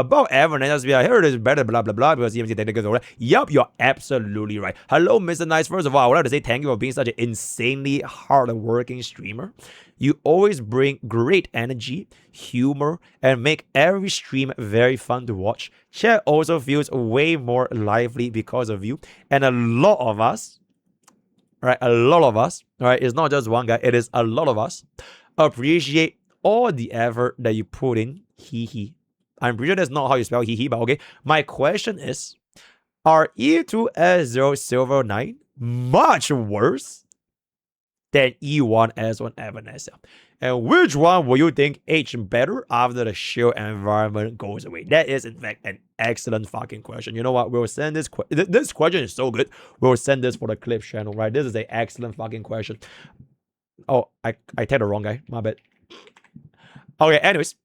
about Evanescia'S, I heard it's better, blah, blah, blah, because EMC technical over. Yup, you're absolutely right. Hello, Mr. Nice. First of all, I would like to say thank you for being such an insanely hard-working streamer. You always bring great energy, humor, and make every stream very fun to watch. Chat also feels way more lively because of you. And a lot of us, right, it's not just one guy, it is a lot of us, appreciate all the effort that you put in. Hee. I'm pretty sure that's not how you spell hee, but okay. My question is, are E2S0 Silver Knight much worse than E1S1 Evanescia? And which one will you think aged better after the shield environment goes away? That is, in fact, an excellent fucking question. You know what? We'll send this this question is so good. We'll send this for the Clips channel, right? This is an excellent fucking question. Oh, I tagged the wrong guy. My bad. Okay, anyways.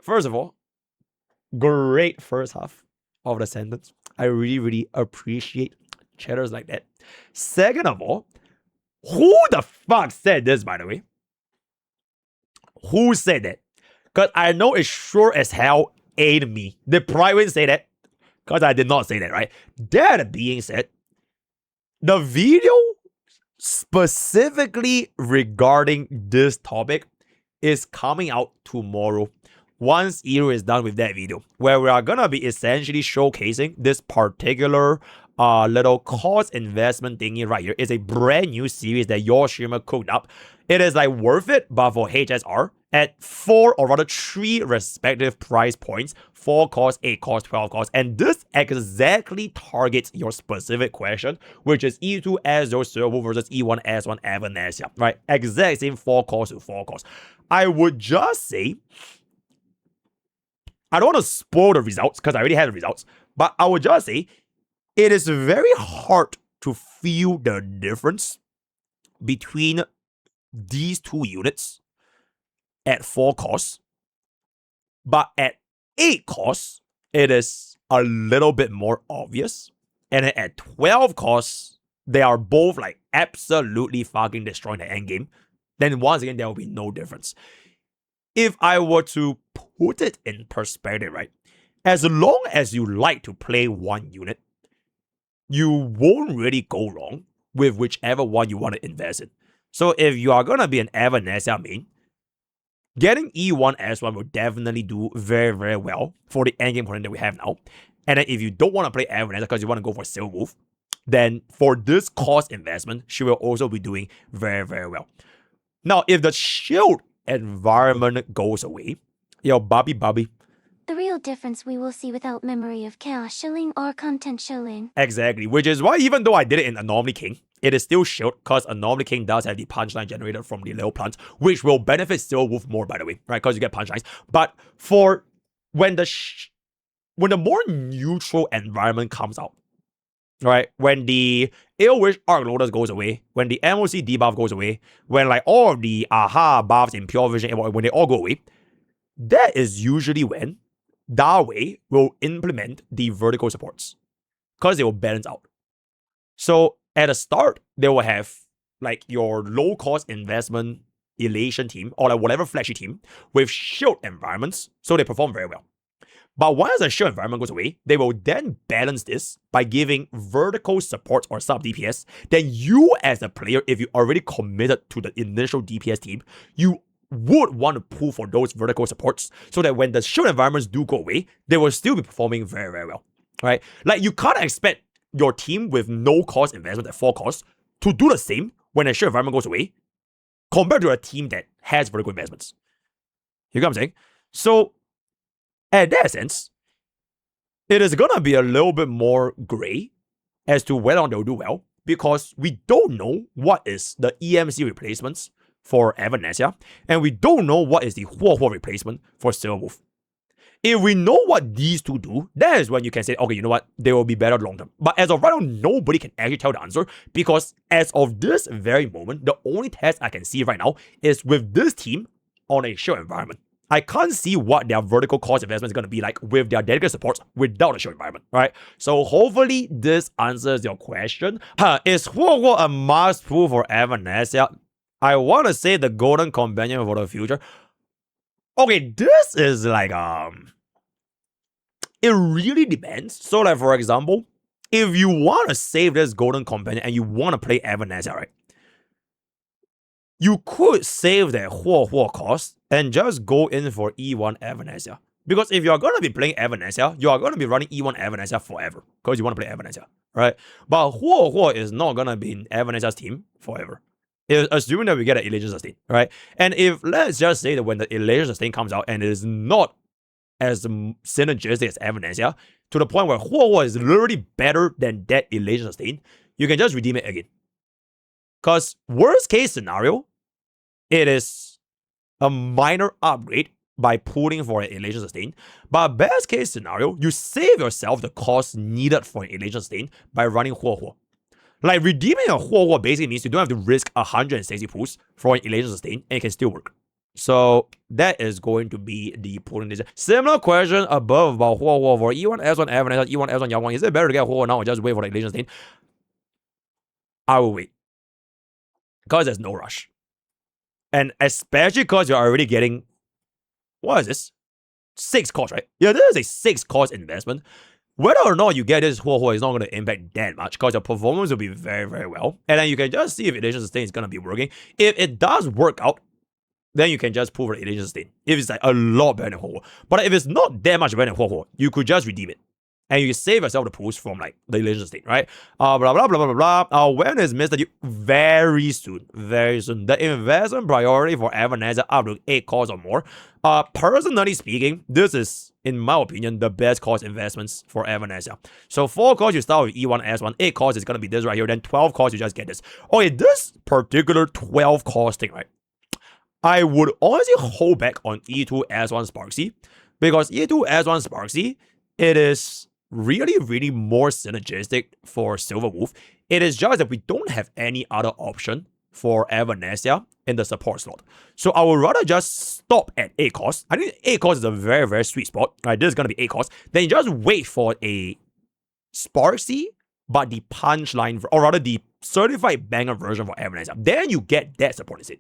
First of all, great first half of the sentence. I really, really appreciate chatters like that. Second of all, who the fuck said this, by the way? Who said that? Because I know it's sure as hell ain't me. Did Private say that? Because I did not say that, right? That being said, the video specifically regarding this topic is coming out tomorrow. Once Eru is done with that video, where we are gonna be essentially showcasing this particular little cost investment thingy right here. It's a brand new series that your streamer cooked up. It is like worth it, but for HSR at 4 or rather 3 respective price points, 4 cost, 8 cost, 12 cost, and this exactly targets your specific question, which is E2S0 Silverwolf versus E1S1 Evanescia, right? Exact same 4 cost to 4 cost. I would just say, I don't want to spoil the results because I already had the results, but I would just say it is very hard to feel the difference between these two units at 4 costs, but at 8 costs, it is a little bit more obvious. And at 12 costs, they are both like absolutely fucking destroying the endgame. Then once again, there will be no difference. If I were to put it in perspective, right? As long as you like to play one unit, you won't really go wrong with whichever one you want to invest in. So if you are going to be an Evanescia main, getting E1S1 will definitely do very, very well for the endgame opponent that we have now. And then if you don't want to play Evanescia because you want to go for Silverwolf, then for this cost investment, she will also be doing very, very well. Now, if the shield environment goes away, yo, Bobby. The real difference we will see without memory of chaos shilling or content shilling. Exactly, which is why even though I did it in Anomaly King, it is still shield because Anomaly King does have the punchline generated from the little plants, which will benefit Silverwolf more, by the way, right? Because you get punchlines. But for when the more neutral environment comes out, right? When the Ailwish Arc Lotus goes away, when the MOC debuff goes away, when like all of the Aha buffs in Pure Vision, when they all go away, that is usually when Darway will implement the vertical supports because they will balance out. So at the start, they will have like your low cost investment elation team or like whatever flagship team with shield environments, so they perform very well. But once the shield environment goes away, they will then balance this by giving vertical support or sub DPS. Then you as a player, if you already committed to the initial DPS team, you would want to pull for those vertical supports so that when the shield environments do go away, they will still be performing very, very well, right? Like you can't expect your team with no cost investment at 4 costs to do the same when the shield environment goes away compared to a team that has vertical investments. You get what I'm saying? So at that sense, it is going to be a little bit more gray as to whether or not they'll do well because we don't know what is the EMC replacements for Evanescia, and we don't know what is the Huohuo replacement for Silverwolf. If we know what these two do, that is when you can say, okay, you know what, they will be better long term. But as of right now, nobody can actually tell the answer because as of this very moment, the only test I can see right now is with this team on a shield environment. I can't see what their vertical cost investment is going to be like with their dedicated supports without a shield environment, right? So hopefully this answers your question. Is Huohuo a must pull for Evanescia? I want to say the golden companion for the future. Okay, this is like It really depends. So, like, for example, if you want to save this golden companion and you want to play Evanescia, right? You could save that Huohuo cost and just go in for E1 Evanescia. Because if you're going to be playing Evanescia, you are going to be running E1 Evanescia forever. Because you want to play Evanescia, right? But Huohuo is not going to be in Evanescia's team forever. Assuming that we get an Elation Sustain, right? And if, let's just say that when the Elation Sustain comes out and it is not as synergistic as Evanescia, to the point where Huohuo is literally better than that Elation Sustain, you can just redeem it again. Because worst case scenario, it is a minor upgrade by pulling for an Elation Sustain. But best case scenario, you save yourself the cost needed for an Elation Sustain by running Huohuo. Like, redeeming a Huohuo basically means you don't have to risk 160 pulls for an Elation Sustain, and it can still work. So that is going to be the pulling decision. Similar question above about Huohuo for E1, S1, Evanescia, E1, S1, Yaoguang. Is it better to get Huohuo now or just wait for the Elation Sustain? I will wait. Because there's no rush. And especially because you're already getting, what is this? 6 cost, right? Yeah, this is a 6 cost investment. Whether or not you get this Huohuo is not going to impact that much because your performance will be very, very well. And then you can just see if Elation Sustain is going to be working. If it does work out, then you can just pull for the Elation Sustain. If it's like a lot better than Huohuo. But if it's not that much better than Huohuo, you could just redeem it. And you save yourself the pulls from like the Elation Sustain, right? Blah, blah, blah, blah, blah, blah. When is Mr. You? Very soon. Very soon. The investment priority for Evanescia up to 8 costs or more. Personally speaking, this is, in my opinion, the best cost investments for Evanescia. So 4 costs, you start with E1, S1. 8 costs is going to be this right here. Then 12 costs, you just get this. Okay, this particular 12 cost thing, right? I would honestly hold back on E2, S1 Sparksy. Because E2, S1 Sparksy, it is really, really more synergistic for Silverwolf. It is just that we don't have any other option for Evanescia in the support slot. So I would rather just stop at 8 costs. I think 8 costs is a very, very sweet spot. Right, this is going to be 8 costs. Then you just wait for a Sparksy, but the punchline, or rather the certified banger version for Evanescia. Then you get that support instead.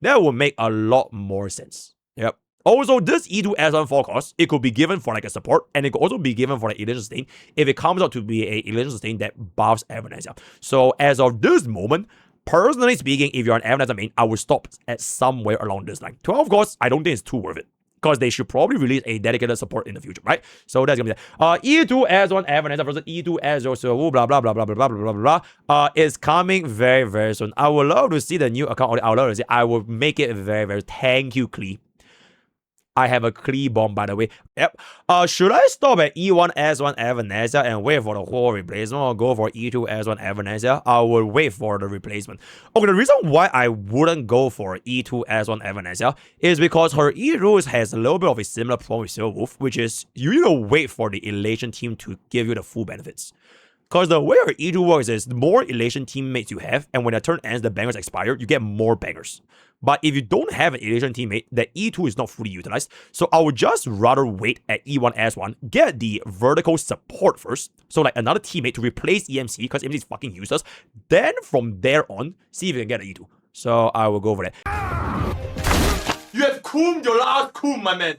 That will make a lot more sense. Yep. Also, this E2 S1 4 cost, it could be given for like a support, and it could also be given for an Elation Sustain if it comes out to be a Elation Sustain that buffs Evanescia. So as of this moment, personally speaking, if you're an Evanescia main, I would stop at somewhere along this line. 12 costs, I don't think it's too worth it. Because they should probably release a dedicated support in the future, right? So that's gonna be that. E2 S1 Evanescia versus E2 S0, so blah blah blah blah blah blah blah blah blah. Is coming very, very soon. I would love to see the new account. I would love to see. I will make it very, very. Thank you, Klee. I have a Klee bomb, by the way. Yep. Should I stop at E1 S1 Evanescia and wait for the whole replacement, or go for E2 S1 Evanescia? I will wait for the replacement. Okay, the reason why I wouldn't go for E2 S1 Evanescia is because her E2 has a little bit of a similar problem with Silverwolf, which is you need to wait for the Elation team to give you the full benefits. Because the way her E2 works is the more Elation teammates you have, and when the turn ends, the bangers expire, you get more bangers. But if you don't have an Elation teammate, the E2 is not fully utilized. So I would just rather wait at E1 S1, get the vertical support first. So like another teammate to replace EMC, because EMC is fucking useless. Then from there on, see if you can get an E2. So I will go for that. You have cooled your last cool, my man.